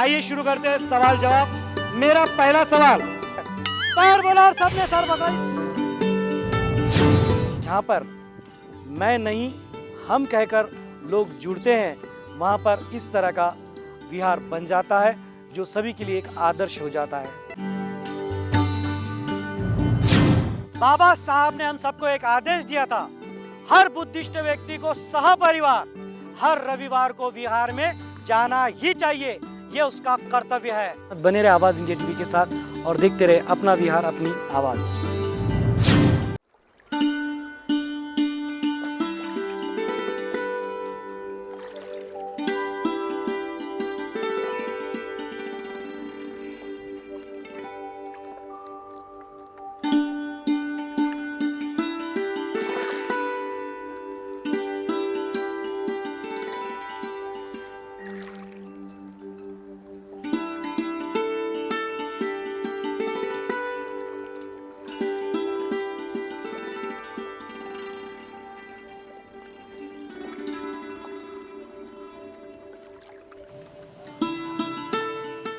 आइए शुरू करते हैं सवाल जवाब। मेरा पहला सवाल, पैर बोला और सबने सर बताई। जहां पर मैं नहीं हम कहकर लोग जुड़ते हैं, वहां पर इस तरह का विहार बन जाता है जो सभी के लिए एक आदर्श हो जाता है। बाबा साहब ने हम सबको एक आदेश दिया था, हर बुद्धिस्ट व्यक्ति को सहपरिवार हर रविवार को विहार में जाना ही चाहिए, ये उसका कर्तव्य है। बने रहे आवाज इंडिया टीवी के साथ और देखते रहे अपना विहार अपनी आवाज।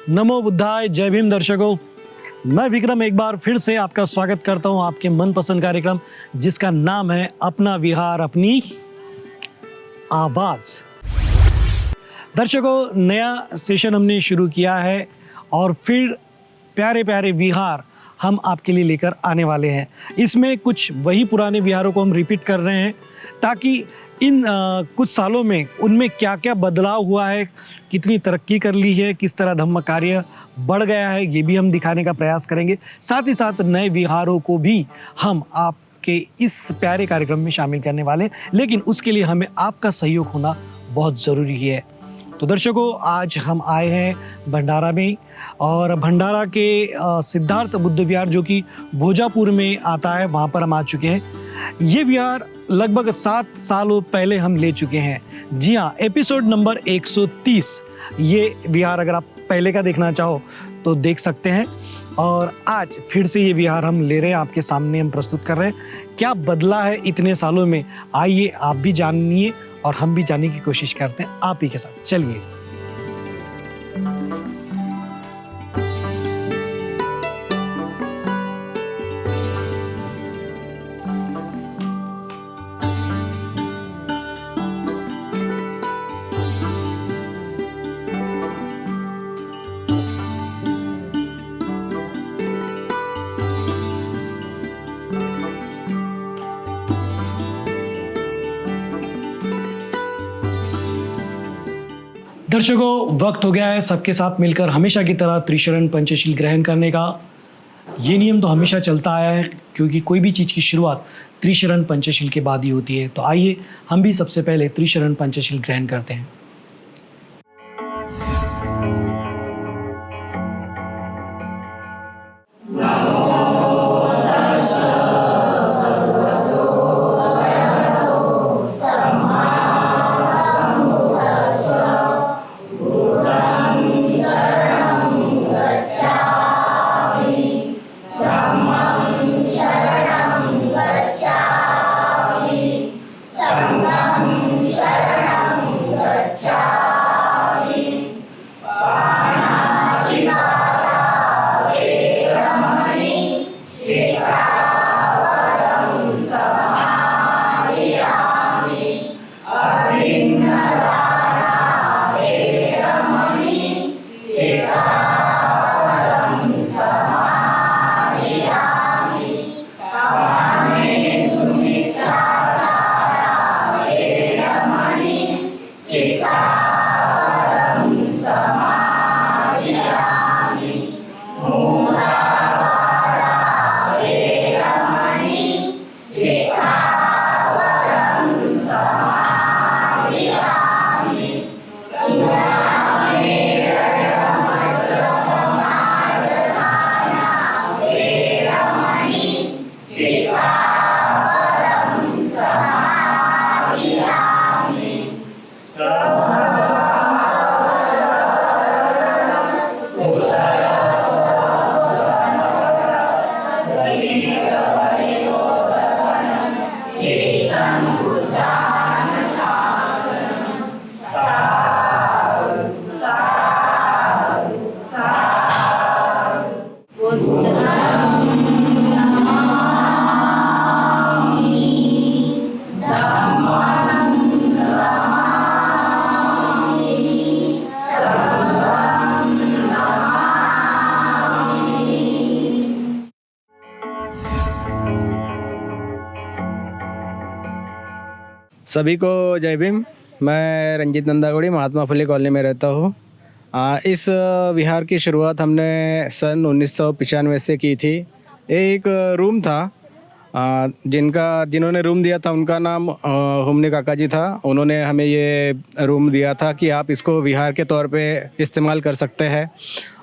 नमो बुद्धाय, जय भीम दर्शकों। मैं विक्रम एक बार फिर से आपका स्वागत करता हूं आपके मनपसंद कार्यक्रम जिसका नाम है अपना विहार अपनी आवाज। दर्शकों, नया सेशन हमने शुरू किया है और फिर प्यारे प्यारे विहार हम आपके लिए लेकर आने वाले हैं। इसमें कुछ वही पुराने विहारों को हम रिपीट कर रहे हैं ताकि इन कुछ सालों में उनमें क्या क्या बदलाव हुआ है, कितनी तरक्की कर ली है, किस तरह धम्म कार्य बढ़ गया है, ये भी हम दिखाने का प्रयास करेंगे। साथ ही साथ नए विहारों को भी हम आपके इस प्यारे कार्यक्रम में शामिल करने वाले, लेकिन उसके लिए हमें आपका सहयोग होना बहुत ज़रूरी है। तो दर्शकों, आज हम आए हैं भंडारा में और भंडारा के सिद्धार्थ बुद्ध विहार जो कि भोजापुर में आता है, वहाँ पर हम आ चुके हैं। ये विहार लगभग 7 सालों पहले हम ले चुके हैं। जी हाँ, एपिसोड नंबर 130 ये विहार अगर आप पहले का देखना चाहो तो देख सकते हैं। और आज फिर से ये विहार हम ले रहे हैं, आपके सामने हम प्रस्तुत कर रहे हैं। क्या बदला है इतने सालों में, आइए आप भी जानिए और हम भी जानने की कोशिश करते हैं आप ही के साथ। चलिए। दर्शकों, वक्त हो गया है सबके साथ मिलकर हमेशा की तरह त्रिशरण पंचशील ग्रहण करने का। ये नियम तो हमेशा चलता आया है क्योंकि कोई भी चीज़ की शुरुआत त्रिशरण पंचशील के बाद ही होती है। तो आइए हम भी सबसे पहले त्रिशरण पंचशील ग्रहण करते हैं। सभी को जय भीम। मैं रंजीत नंदागौड़ी महात्मा फुले कॉलोनी में रहता हूँ। इस विहार की शुरुआत हमने सन 1995 से की थी। ये एक रूम था, जिन्होंने रूम दिया था उनका नाम हुमने काका जी था। उन्होंने हमें ये रूम दिया था कि आप इसको विहार के तौर पे इस्तेमाल कर सकते हैं।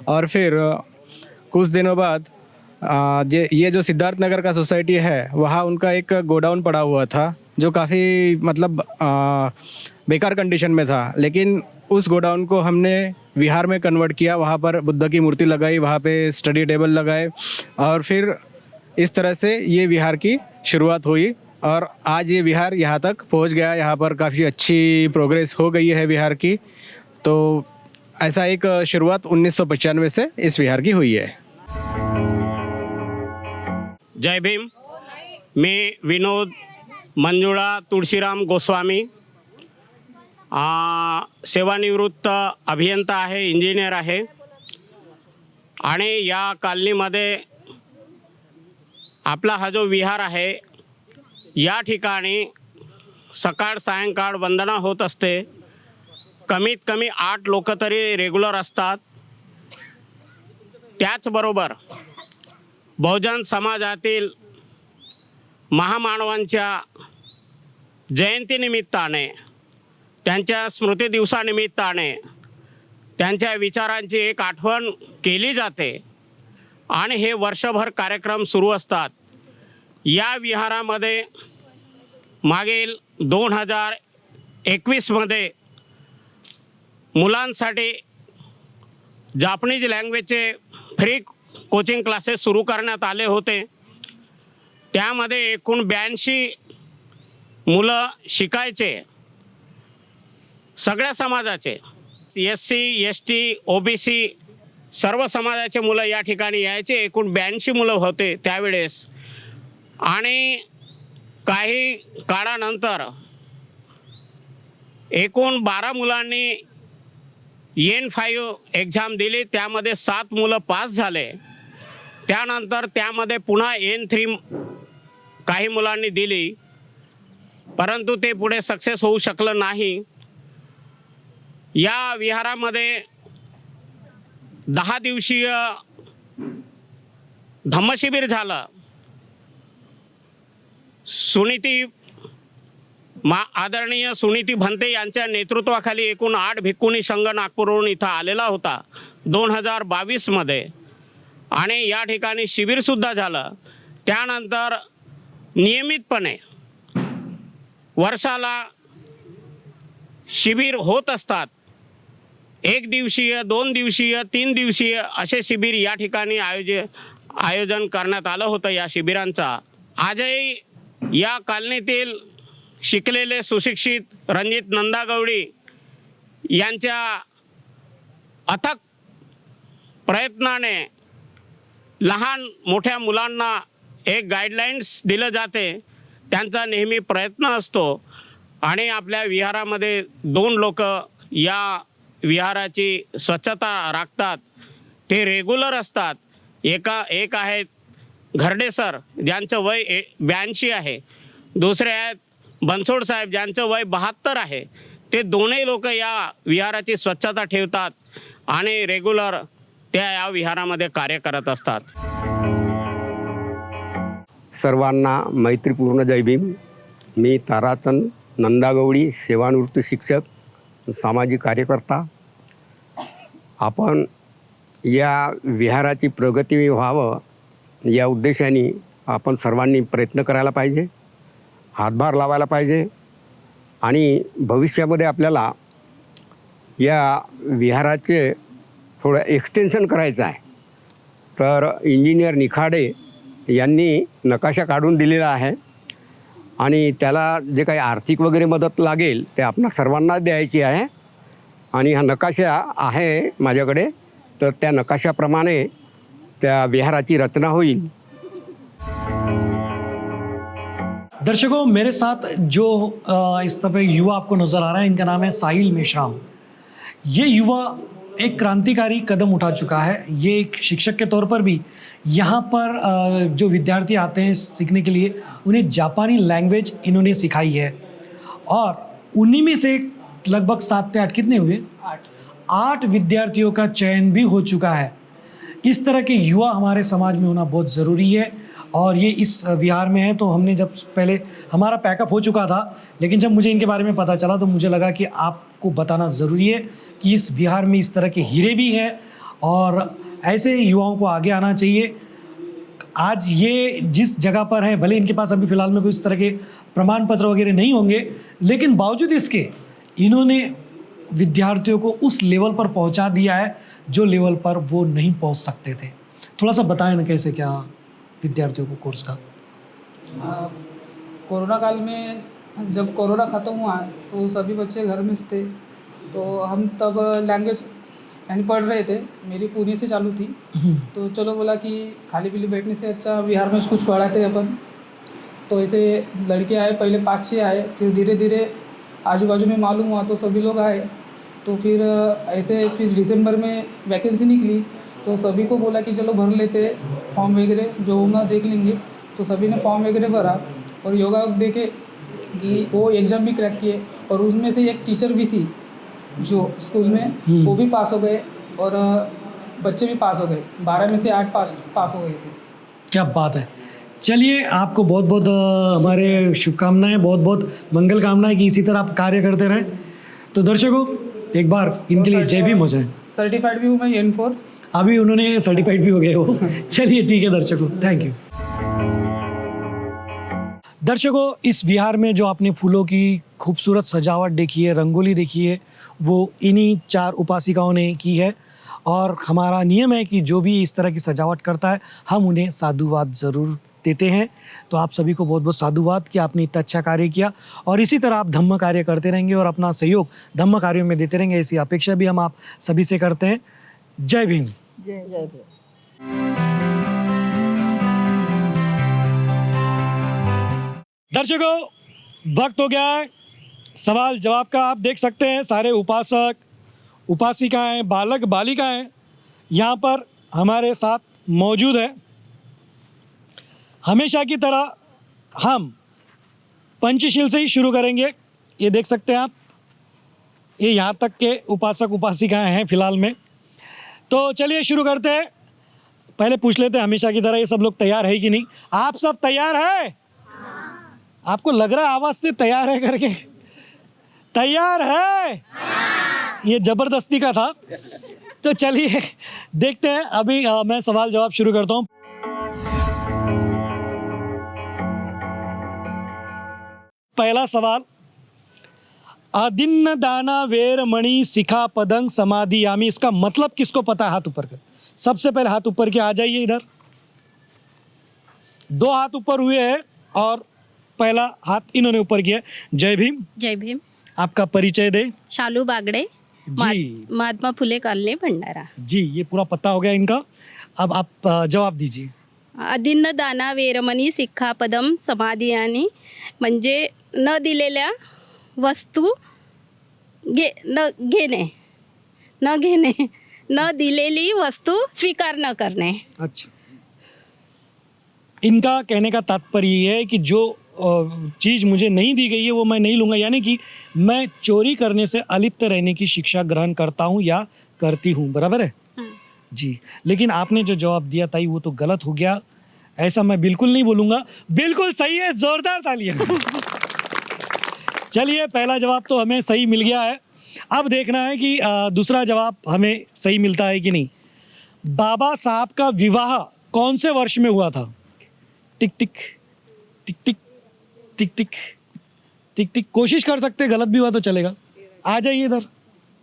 और फिर कुछ दिनों बाद ये जो सिद्धार्थ नगर का सोसाइटी है वहाँ उनका एक गोडाउन पड़ा हुआ था जो काफ़ी मतलब बेकार कंडीशन में था, लेकिन उस गोडाउन को हमने विहार में कन्वर्ट किया। वहाँ पर बुद्ध की मूर्ति लगाई, वहाँ पे स्टडी टेबल लगाए और फिर इस तरह से ये विहार की शुरुआत हुई और आज ये विहार यहाँ तक पहुँच गया। यहाँ पर काफ़ी अच्छी प्रोग्रेस हो गई है विहार की। तो ऐसा एक शुरुआत 1995 से इस विहार की हुई है। जय भीम। मी विनोद मंजुळा तुळशीराम गोस्वामी, सेवानिवृत्त अभियंता आहे, इंजिनियर आहे आणि या कॉलनीमध्ये आपला हा जो विहार आहे या ठिकाणी सकाळ सायंकाळ वंदना होत असते। कमीत कमी 8 लोक तरी रेग्युलर असतात। त्याचबरोबर बहुजन समाजातील महामानवांच्या जयंतीनिमित्ताने, त्यांच्या स्मृती दिवसानिमित्ताने त्यांच्या विचारांची एक आठवण केली जाते आणि हे वर्षभर कार्यक्रम सुरू असतात। या विहारामध्ये मागील 2021 मध्ये मुलांसाठी जापनीज लँग्वेजचे फ्री कोचिंग क्लासेस सुरू करण्यात आले होते। त्यामध्ये एकूण 82 मुलं शिकायचे। सगळ्या समाजाचे SC ST OBC सर्व समाजाचे मुलं या ठिकाणी यायचे। एकूण 82 मुलं होते त्यावेळेस आणि काही काळानंतर एकूण 12 मुलांनी N5 एक्झाम दिली, त्यामध्ये 7 मुलं पास झाले। त्यानंतर त्यामध्ये पुन्हा N3 काही मुलांनी दिली, परंतु ते पुढे सक्सेस होऊ शकलं नाही। या विहारामध्ये 10 दिवसीय धम्मशिबिर झालं। आदरणीय सुनीती भंते यांच्या नेतृत्वाखाली एकूण 8 भिक्खुनी संघ नागपूरहून इथं आलेला होता 2022 मध्ये आणि या ठिकाणी शिबिर सुद्धा झालं। त्यानंतर नियमितपणे वर्षाला शिबिर होत असतात। 1 दिवसीय, 2 दिवसीय, 3 दिवसीय असे शिबिर या ठिकाणी आयोजन करण्यात आलं होतं या शिबिरांचा। आजही या कॉलनीतील शिकलेले सुशिक्षित रणजित नंदागौडी यांच्या अथक प्रयत्नाने लहान मोठ्या मुलांना एक गाईडलाईन्स दिलं जाते। त्यांचा नेहमी प्रयत्न असतो आणि आपल्या विहारामध्ये 2 लोक या विहाराची स्वच्छता राखतात। ते रेग्युलर असतात। एक आहेत घरडे सर ज्यांचं वय 82 आहे, दुसरे आहेत बनसोड साहेब ज्यांचं वय 72 आहे। ते दोन्ही लोक या विहाराची स्वच्छता ठेवतात आणि रेग्युलर त्या या विहारामध्ये कार्य करत असतात। सर्वांना मैत्रीपूर्ण जय भीम। मी ताराचंद नंदागौडी, सेवानिवृत्त शिक्षक, सामाजिक कार्यकर्ता। आपण या विहाराची प्रगती व्हावं या उद्देशाने आपण सर्वांनी प्रयत्न करायला पाहिजे, हातभार लावायला पाहिजे आणि भविष्यामध्ये आपल्याला या विहाराचे थोडं एक्सटेन्शन करायचं आहे। तर इंजिनियर निखाडे यांनी नकाशा काढून दिलेला आहे आणि त्याला जे काही आर्थिक वगैरे मदत लागेल ते आपणा सर्वांना द्यायची आहे आणि हा नकाशा आहे माझ्याकडे, तर त्या नकाशाप्रमाणे त्या विहाराची रचना होईल। दर्शकों, मेरे साथ जो इस तरह युवा आपको नज़र आ रहा है, इनका नाम है साहिल मेश्राम। ये युवा एक क्रांतिकारी कदम उठा चुका है। ये एक शिक्षक के तौर पर भी यहाँ पर जो विद्यार्थी आते हैं सीखने के लिए, उन्हें जापानी लैंग्वेज इन्होंने सिखाई है और उन्हीं में से लगभग 7 से 8 कितने हुए, 8 विद्यार्थियों का चयन भी हो चुका है। इस तरह के युवा हमारे समाज में होना बहुत ज़रूरी है और ये इस विहार में है। तो हमने जब पहले हमारा पैकअप हो चुका था, लेकिन जब मुझे इनके बारे में पता चला तो मुझे लगा कि आपको बताना ज़रूरी है कि इस विहार में इस तरह के हीरे भी हैं और ऐसे युवाओं को आगे आना चाहिए। आज ये जिस जगह पर है, भले इनके पास अभी फ़िलहाल में कोई इस तरह के प्रमाण पत्र वगैरह नहीं होंगे, लेकिन बावजूद इसके इन्होंने विद्यार्थियों को उस लेवल पर पहुंचा दिया है जो लेवल पर वो नहीं पहुंच सकते थे। थोड़ा सा बताएं ना कैसे क्या विद्यार्थियों को कोर्स का। कोरोना काल में जब कोरोना ख़त्म हुआ तो सभी बच्चे घर में थे, तो हम तब लैंग्वेज यानी पढ़ रहे थे। मेरी पुणे से चालू थी, तो चलो बोला कि खाली पीली बैठने से अच्छा बिहार में कुछ पढ़ाते अपन। तो ऐसे लड़के आए, पहले 5-6 आए, फिर धीरे धीरे आजू बाजू में मालूम हुआ तो सभी लोग आए। तो फिर ऐसे फिर दिसंबर में वैकेंसी निकली तो सभी को बोला कि चलो भर लेते फॉर्म वगैरह, जो होगा देख लेंगे। तो सभी ने फॉर्म वगैरह भरा और योगा देखे कि वो एग्ज़ाम भी क्रैक किए और उसमें से एक टीचर भी थी जो स्कूल में, वो भी पास हो गए और बच्चे भी पास हो गए। 12 में से 8 पास हो गए थे। क्या बात है। चलिए, आपको बहुत बहुत हमारे शुभकामनाएं, बहुत बहुत मंगल कामनाएं कि इसी तरह आप कार्य करते रहें। तो दर्शकों, एक बार इनके लिए जय भीम हो जाए। सर्टिफाइड भी हूँ मैं N4। अभी उन्होंने सर्टिफाइड भी हो गए हो। चलिए ठीक है दर्शकों, थैंक यू। दर्शकों, इस विहार में जो आपने फूलों की खूबसूरत सजावट देखी है, रंगोली देखी है, वो इन्हीं 4 उपासिकाओं ने की है। और हमारा नियम है कि जो भी इस तरह की सजावट करता है हम उन्हें साधुवाद ज़रूर देते हैं। तो आप सभी को बहुत बहुत साधुवाद कि आपने इतना अच्छा कार्य किया और इसी तरह आप धम्म कार्य करते रहेंगे और अपना सहयोग धम्म कार्यों में देते रहेंगे, ऐसी अपेक्षा भी हम आप सभी से करते हैं। जय भीम। जय भीम। दर्शकों, वक्त हो गया है सवाल जवाब का। आप देख सकते हैं सारे उपासक उपासिकाएं, बालक बालिकाएं यहाँ पर हमारे साथ मौजूद है। हमेशा की तरह हम पंचशील से ही शुरू करेंगे। ये देख सकते हैं आप, ये यहाँ तक के उपासक उपासिकाएं हैं फिलहाल में। तो चलिए शुरू करते हैं। पहले पूछ लेते हैं हमेशा की तरह ये सब लोग तैयार है कि नहीं। आप सब तैयार है? आपको लग रहा है आवाज़ से तैयार है करके? तैयार है? ये ज़बरदस्ती का था। तो चलिए देखते हैं। अभी मैं सवाल जवाब शुरू करता हूँ। पहला सवाल, आदिन्न दाना वेरमणि शिखा पदंग समाधियामि, इसका मतलब किसको पता है? हाथ ऊपर कर। सबसे पहले हाथ ऊपर के आ जाइए इधर। 2 हाथ ऊपर हुए हैं और पहला हाथ इन्होंने ऊपर किया। जय भीम। जय भीम। आपका परिचय दे। शालू बागड़े, जी। महात्मा फुले कॉलोनी भंडारा। जी, ये पूरा पता हो गया इनका। अब आप जवाब दीजिए। अदिन्न दाना वेरमणी शिक्षापदम समाधियानी म्हणजे न दिलेल्या वस्तू घेणे, न दिलेली वस्तू स्वीकार न करणे। अच्छा, इनका कहने का तात्पर्य ये है कि जो चीज़ मुझे नहीं दी गई है वो मैं नहीं लूँगा, यानी कि मैं चोरी करने से अलिप्त रहने की शिक्षा ग्रहण करता हूँ या करती हूँ। बराबर है? जी। लेकिन आपने जो जवाब दिया ताई वो तो गलत हो गया, ऐसा मैं बिल्कुल नहीं बोलूँगा। बिल्कुल सही है, जोरदार तालियां। चलिए, पहला जवाब तो हमें सही मिल गया है। अब देखना है कि दूसरा जवाब हमें सही मिलता है कि नहीं। बाबा साहब का विवाह कौन से वर्ष में हुआ था? टिक टिक टिक टिक टिक टिक टिक टिक। कोशिश कर सकते, गलत भी हुआ तो चलेगा। आ जाइए इधर,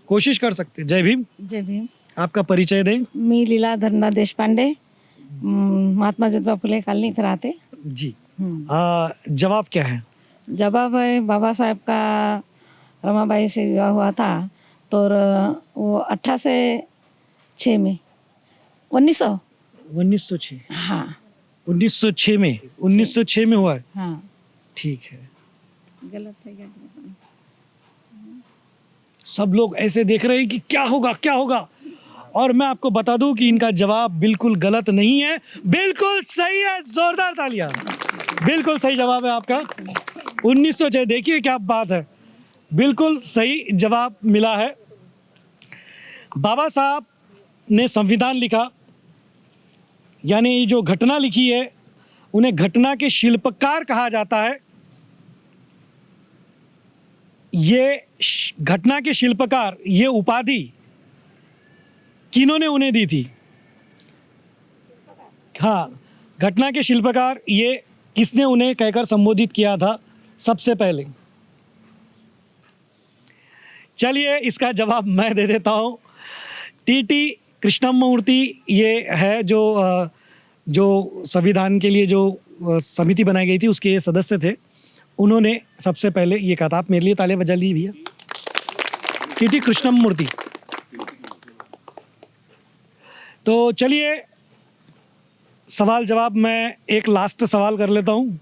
कोशिश कर सकते। जय भीम। जय भीम। आपका परिचय दें। मी लीला धरना देशपांडे, महात्मा ज्योतिबा फुले कॉलोनी इथे राहते। जी। जवाब क्या है? जवाब है, बाबा साहब का रमाबाई से विवाह हुआ था तो वो 1806 में 1906। हाँ 1906 में 1906 में हुआ है। हाँ ठीक है। गलत है क्या? सब लोग ऐसे देख रहे हैं कि क्या होगा क्या होगा, और मैं आपको बता दूं कि इनका जवाब बिल्कुल गलत नहीं है, बिल्कुल सही है। जोरदार तालियां। बिल्कुल सही जवाब है आपका। 1906। देखिए क्या बात है, बिल्कुल सही जवाब मिला है। बाबा साहब ने संविधान लिखा, यानी ये जो घटना लिखी है उन्हें घटना के शिल्पकार कहा जाता है। ये घटना के शिल्पकार, ये उपाधि किन्होंने उन्हें दी थी? हाँ, घटना के शिल्पकार ये किसने उन्हें कहकर संबोधित किया था सबसे पहले? चलिए इसका जवाब मैं दे देता हूँ। टी कृष्णमूर्ति ये है जो संविधान के लिए जो समिति बनाई गई थी उसके ये सदस्य थे। उन्होंने सबसे पहले ये कहा था। आप मेरे लिए ताली बजा ली भैया। टी कृष्णमूर्ति। तो चलिए सवाल जवाब मैं एक लास्ट सवाल कर लेता हूँ।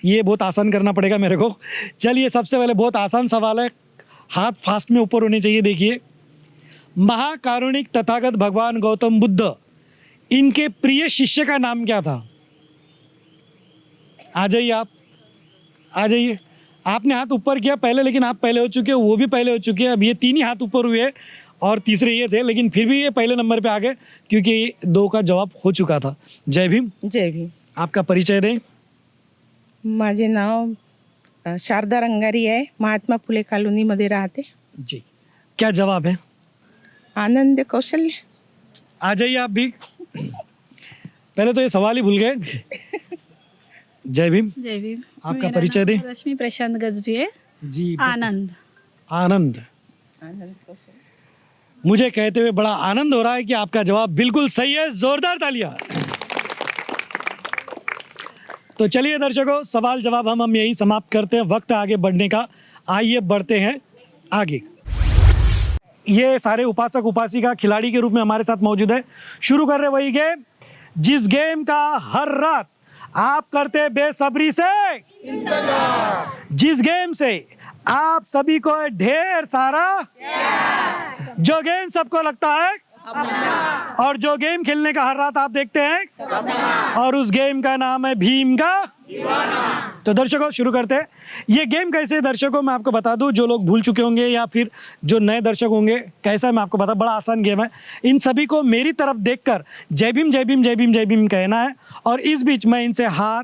ये बहुत आसान करना पड़ेगा मेरे को। चलिए सबसे पहले बहुत आसान सवाल है, हाथ फास्ट में ऊपर होने चाहिए। देखिए, महाकारुणिक तथागत भगवान गौतम बुद्ध, इनके प्रिय शिष्य का नाम क्या था? आ जाइए, आप आ जाइए। आपने हाथ ऊपर किया पहले, लेकिन आप पहले हो चुके हो, वो भी पहले हो चुके हैं। अब ये 3 ही हाथ ऊपर हुए और तीसरे ये थे, लेकिन फिर भी ये पहले नंबर पे आ गए क्योंकि ये 2 का जवाब हो चुका था। जय भीम। जय भीम. आपका परिचय दें। माझे नाव शारदा रंगारी आहे. महात्मा फुले कॉलोनीमध्ये राहते. जी, क्या जवाब है? आनंद कौशल्य. आ जाइए आप भी। पहले तो ये सवाल ही भूल गए। जय भीम। जय भीम। आपका मेरा परिचय नाम दें। रश्मि प्रशांत गजभिये. जी, आनंद. आनंद। मुझे कहते हुए बड़ा आनंद हो रहा है कि आपका जवाब बिल्कुल सही है। जोरदार तालियां। तो चलिए दर्शकों, सवाल जवाब हम यही समाप्त करते हैं। वक्त आगे बढ़ने का, आइए बढ़ते हैं आगे। ये सारे उपासक उपासिका खिलाड़ी के रूप में हमारे साथ मौजूद है। शुरू कर रहे वही गेम जिस गेम का हर रात आप करते बेसब्री से जिस गेम से आप सभी को ढेर सारा जो गेम सबको लगता है और जो गेम खेलने का हर रात आप देखते हैं और उस गेम का नाम है भीम का दीवाना। तो दर्शकों शुरू करते हैं। ये गेम कैसे दर्शकों मैं आपको बता दूं, जो लोग भूल चुके होंगे या फिर जो नए दर्शक होंगे, कैसा है मैं आपको बता। बड़ा आसान गेम है। इन सभी को मेरी तरफ देखकर जय भीम जय भीम जय भीम जय भीम कहना है और इस बीच मैं इनसे हाथ,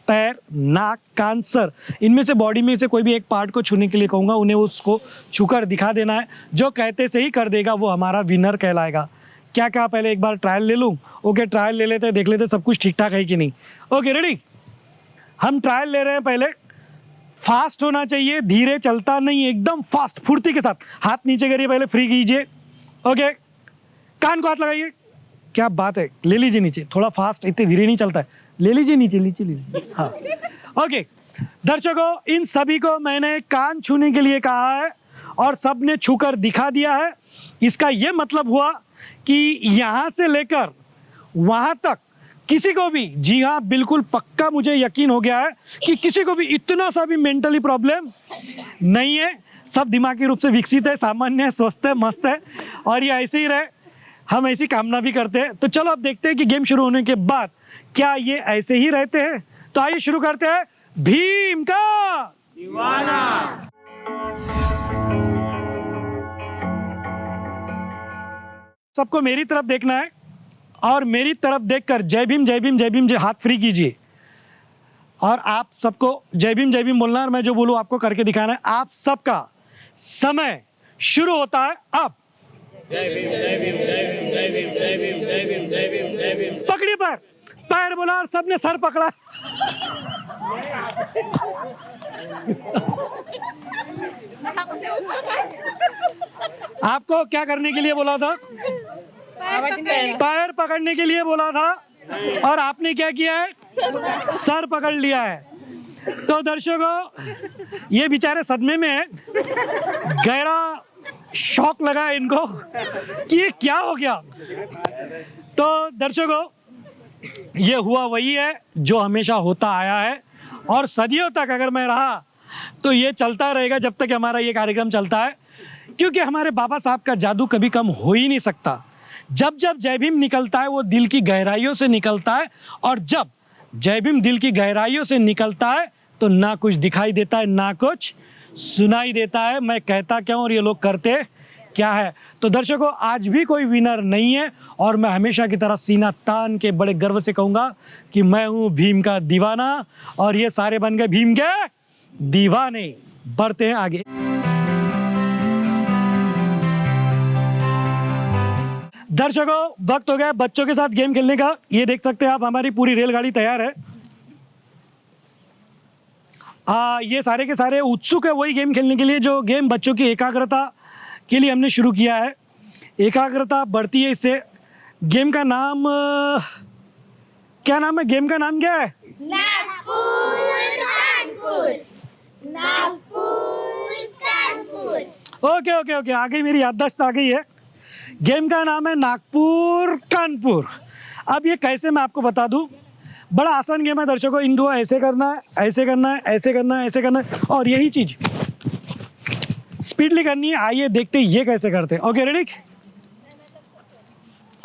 पैर, नाक, कान, सर, इनमें से बॉडी में से कोई भी एक पार्ट को छूने के लिए कहूँगा। उन्हें उसको छूकर दिखा देना है। जो कहते से ही कर देगा वो हमारा विनर कहलाएगा। क्या क्या पहले एक बार ट्रायल ले लूँ? ओके, ट्रायल ले लेते हैं, देख लेते सब कुछ ठीक ठाक है कि नहीं। ओके रेडी, हम ट्रायल ले रहे हैं। पहले फास्ट होना चाहिए, धीरे चलता नहीं, एकदम फास्ट फुर्ती के साथ। हाथ नीचे करिए, पहले फ्री कीजिए। ओके, कान को हाथ लगाइए। क्या बात है, ले लीजिए नीचे। थोड़ा फास्ट, इतने धीरे नहीं चलता है। ले लीजिए नीचे, नीचे ले लीजिए। हाँ ओके दर्शकों, इन सभी को मैंने कान छूने के लिए कहा है और सबने छूकर दिखा दिया है। इसका यह मतलब हुआ कि यहाँ से लेकर वहाँ तक किसी को भी, जी हाँ बिल्कुल पक्का मुझे यकीन हो गया है कि किसी को भी इतना सा भी मेंटली प्रॉब्लम नहीं है। सब दिमागी रूप से विकसित है, सामान्य है, स्वस्थ है, मस्त है और ये ऐसे ही रहे। हम ऐसी कामना भी करते हैं। तो चलो अब देखते हैं कि गेम शुरू होने के बाद क्या ये ऐसे ही रहते हैं। तो आइए शुरू करते हैं भीम का दीवाना। सबको मेरी तरफ देखना है और मेरी तरफ देखकर जय भीम जय भीम जय भीम जय, हाथ फ्री कीजिए और आप सबको जय भीम बोलना है और मैं जो बोलूं आपको करके दिखाना है। आप सबका समय शुरू होता है अब। जय भीम जय भीम जय भीम जय भीम जय भीम जय भीम जय भीम जय भीम। पकड़िए पैर, पैर बोला और सबने सर पकड़ा। आपको क्या करने के लिए बोला था? पैर पकड़ने के लिए बोला था और आपने क्या किया है? सर पकड़ लिया है। तो दर्शकों ये बेचारे सदमे में है, गहरा शॉक लगा इनको कि ये क्या हो गया। तो दर्शकों ये हुआ वही है जो हमेशा होता आया है और सदियों तक अगर मैं रहा तो ये चलता रहेगा जब तक हमारा ये कार्यक्रम चलता है, क्योंकि हमारे बाबा साहब का जादू कभी कम हो ही नहीं सकता। जब जब जय भीम निकलता है वो दिल की गहराइयों से निकलता है और जब जय भीम दिल की गहराइयों से निकलता है तो ना कुछ दिखाई देता है ना कुछ सुनाई देता है। मैं कहता क्या हूँ और ये लोग करते क्या है। तो दर्शकों, आज भी कोई विनर नहीं है और मैं हमेशा की तरह सीना तान के बड़े गर्व से कहूँगा कि मैं हूँ भीम का दीवाना और ये सारे बन गए भीम के दीवाने। बढ़ते हैं आगे। दर्शकों, वक्त हो गया बच्चों के साथ गेम खेलने का। ये देख सकते हैं आप, हमारी पूरी रेलगाड़ी तैयार है। ये सारे के सारे उत्सुक है वही गेम खेलने के लिए जो गेम बच्चों की एकाग्रता के लिए हमने शुरू किया है। एकाग्रता बढ़ती है इससे। गेम का नाम क्या नाम है? गेम का नाम क्या है? ओके ओके ओके, आ गई मेरी याददाश्त आ गई है। गेम का नाम है नागपुर कानपुर। अब ये कैसे मैं आपको बता दूं। बड़ा आसान गेम है दर्शकों। इनको ऐसे करना है, ऐसे करना है, ऐसे करना है, ऐसे करना है और यही चीज स्पीडली करनी है। आइए देखते हैं ये कैसे करते हैं। Okay ready?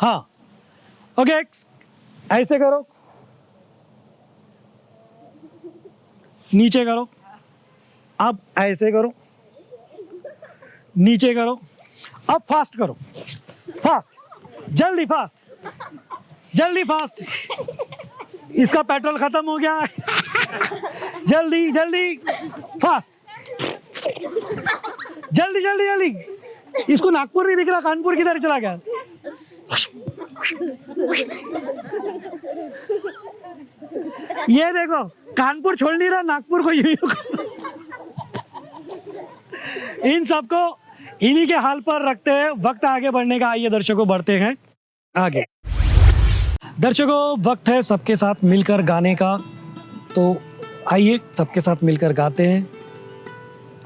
हाँ ओके, ऐसे करो, नीचे करो, अब ऐसे करो, नीचे करो, अब फास्ट करो, फास्ट, जल्दी फास्ट, जल्दी फास्ट। इसका पेट्रोल खत्म हो गया है। जल्दी जल्दी फास्ट, जल्दी जल्दी जल्दी। इसको नागपुर नहीं दिख रहा, कानपुर किधर चला गया? ये देखो, कानपुर छोड़ नहीं रहा, नागपुर को यूं इन सबको इन्हीं के हाल पर रखते हैं। वक्त आगे बढ़ने का। आइए दर्शकों, बढ़ते हैं आगे। दर्शकों, वक्त है सबके साथ मिलकर गाने का। तो आइए सबके साथ मिलकर गाते हैं।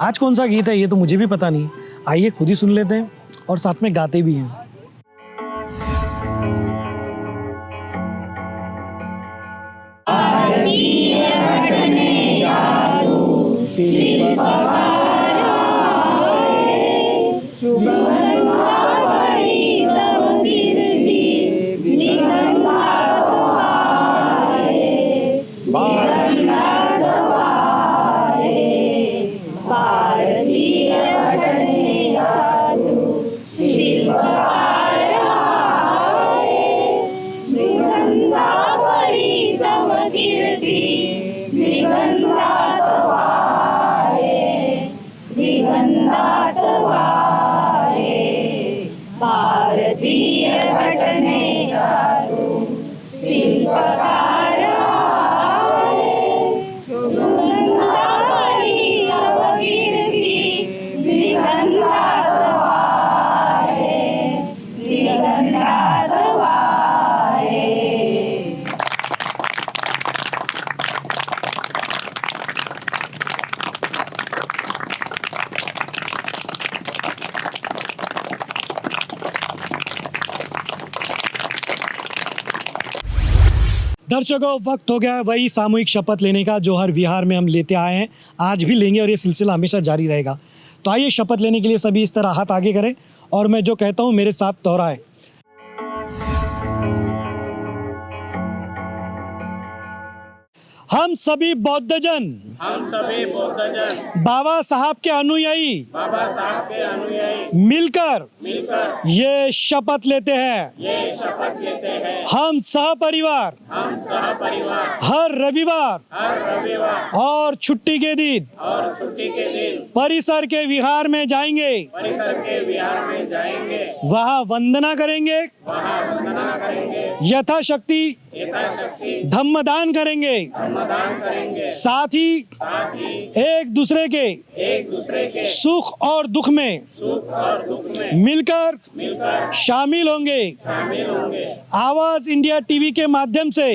आज कौन सा गीत है ये तो मुझे भी पता नहीं। आइए खुद ही सुन लेते हैं और साथ में गाते भी हैं। दर्शकों, वक्त हो गया है वही सामूहिक शपथ लेने का जो हर विहार में हम लेते आए हैं, आज भी लेंगे और ये सिलसिला हमेशा जारी रहेगा। तो आइए शपथ लेने के लिए सभी इस तरह हाथ आगे करें और मैं जो कहता हूँ मेरे साथ दोहराएं। हम सभी बौद्धजन बाबा साहब के अनुयायी मिलकर ये शपथ लेते हैं हम सहपरिवार हर रविवार और छुट्टी के दिन परिसर के विहार में जाएंगे, वहाँ वंदना करेंगे, यथाशक्ति धम्मदान करेंगे, साथ ही एक दूसरे के सुख और दुख में मिलकर शामिल होंगे। आवाज इंडिया टीवी के माध्यम से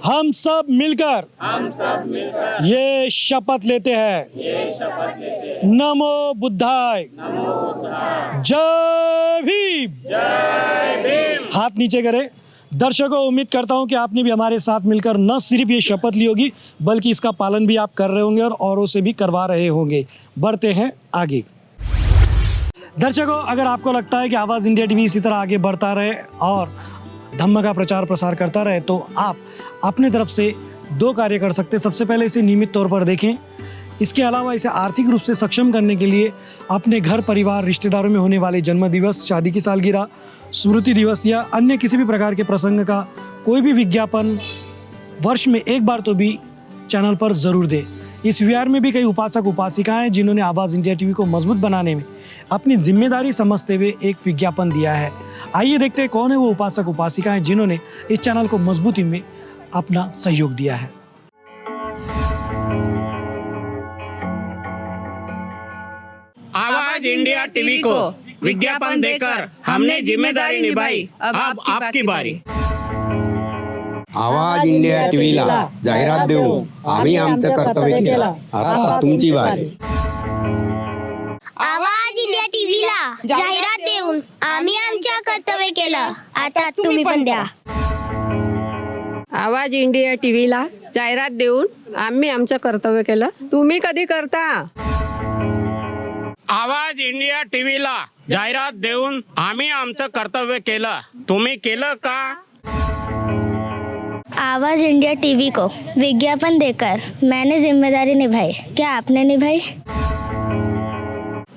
हम सब मिलकर ये शपथ लेते हैं। नमो बुद्धाय, जय भीम। हाथ नीचे करें। दर्शकों, उम्मीद करता हूं कि आपने भी हमारे साथ मिलकर न सिर्फ ये शपथ ली होगी बल्कि इसका पालन भी आप कर रहे होंगे और औरों से भी करवा रहे होंगे। बढ़ते हैं आगे। दर्शकों, अगर आपको लगता है कि आवाज़ इंडिया टीवी इसी तरह आगे बढ़ता रहे और धम्म का प्रचार प्रसार करता रहे तो आप अपने तरफ से दो कार्य कर सकते हैं। सबसे पहले इसे नियमित तौर पर देखें। इसके अलावा इसे आर्थिक रूप से सक्षम करने के लिए अपने घर परिवार रिश्तेदारों में होने वाले जन्म दिवस, शादी की सालगिरह, स्मृति दिवस या अन्य किसी भी प्रकार के प्रसंग का कोई भी विज्ञापन वर्ष में एक बार तो भी चैनल पर ज़रूर दें। इस विहार में भी कई उपासक उपासिकाएं जिन्होंने आवाज़ इंडिया टीवी को मजबूत बनाने में अपनी जिम्मेदारी समझते हुए एक विज्ञापन दिया है। आइए देखते हैं कौन है वो उपासक उपासिकाएं जिन्होंने इस चैनल को मजबूती में अपना सहयोग दिया है। आवाज इंडिया टीवी को विज्ञापन देकर हमने जिम्मेदारी निभाई, अब आपकी बारी। आवाज इंडिया टीव्हीला जाहिरात देऊन आम्ही आमचं कर्तव्य केलं, आता तुमची बारी। आवाज इंडिया टीव्हीला जाहिरात देऊन आम्ही आमच्या कर्तव्य केलं, आता तुम्ही पण द्या। आवाज इंडिया टीव्हीला जाहिरात देऊन आम्ही आमचं कर्तव्य केलं, तुम्ही कधी करता? आवाज इंडिया टीव्हीला जाहिरात देऊन आम्ही आमचं कर्तव्य केलं, तुम्ही केलं का? आवाज इंडिया टीवी को विज्ञापन देकर मैंने जिम्मेदारी निभाई, क्या आपने निभाई?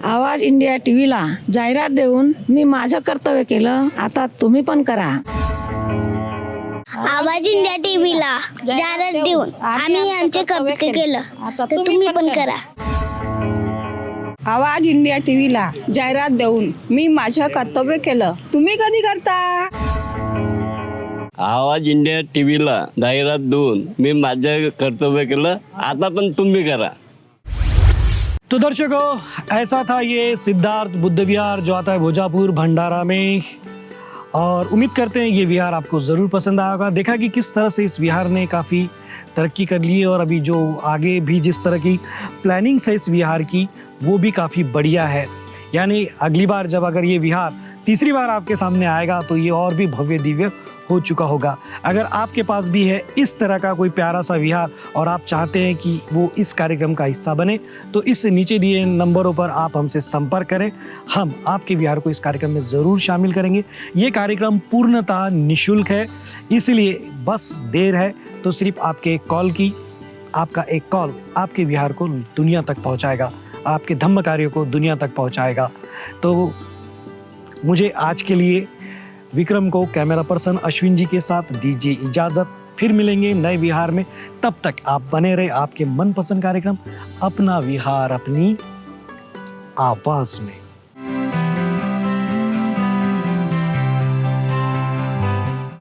आवाज इंडिया टीव्हीला जाहिरात देऊन मी माझं कर्तव्य केलं, आता तुम्ही पण करा। आवाज इंडिया टीव्हीला जाहिरात देऊन आम्ही आमचे कर्तव्य केलं, आता तुम्ही पण करा। आवाज इंडिया टीव्हीला जाहिरात देऊन मी माझं कर्तव्य केलं, तुम्ही कधी करता? आवाज इंडिया टीव्हीला जाहिरात देऊन मी माझं कर्तव्य केलं, आता पण तुम्ही करा। तो दर्शकों, ऐसा था ये सिद्धार्थ बुद्ध विहार जो आता है भोजापुर भंडारा में, और उम्मीद करते हैं ये विहार आपको ज़रूर पसंद आया होगा। देखा कि किस तरह से इस विहार ने काफ़ी तरक्की कर ली है और अभी जो आगे भी जिस तरह की प्लानिंग है इस विहार की वो भी काफ़ी बढ़िया है। यानी अगली बार जब अगर ये विहार तीसरी बार आपके सामने आएगा तो ये और भी भव्य दिव्य हो चुका होगा। अगर आपके पास भी है इस तरह का कोई प्यारा सा विहार और आप चाहते हैं कि वो इस कार्यक्रम का हिस्सा बने, तो इस नीचे दिए नंबरों पर आप हमसे संपर्क करें। हम आपके विहार को इस कार्यक्रम में ज़रूर शामिल करेंगे। ये कार्यक्रम पूर्णतः निःशुल्क है, इसलिए बस देर है तो सिर्फ आपके एक कॉल की, आपका एक कॉल आपके विहार को दुनिया तक पहुँचाएगा, आपके धम्म कार्यों को दुनिया तक पहुँचाएगा। तो मुझे आज के लिए विक्रम को कैमरा पर्सन अश्विन जी के साथ दीजिए इजाजत। फिर मिलेंगे नए विहार में, तब तक आप बने रहे आपके मनपसंद कार्यक्रम अपना विहार अपनी आवाज में।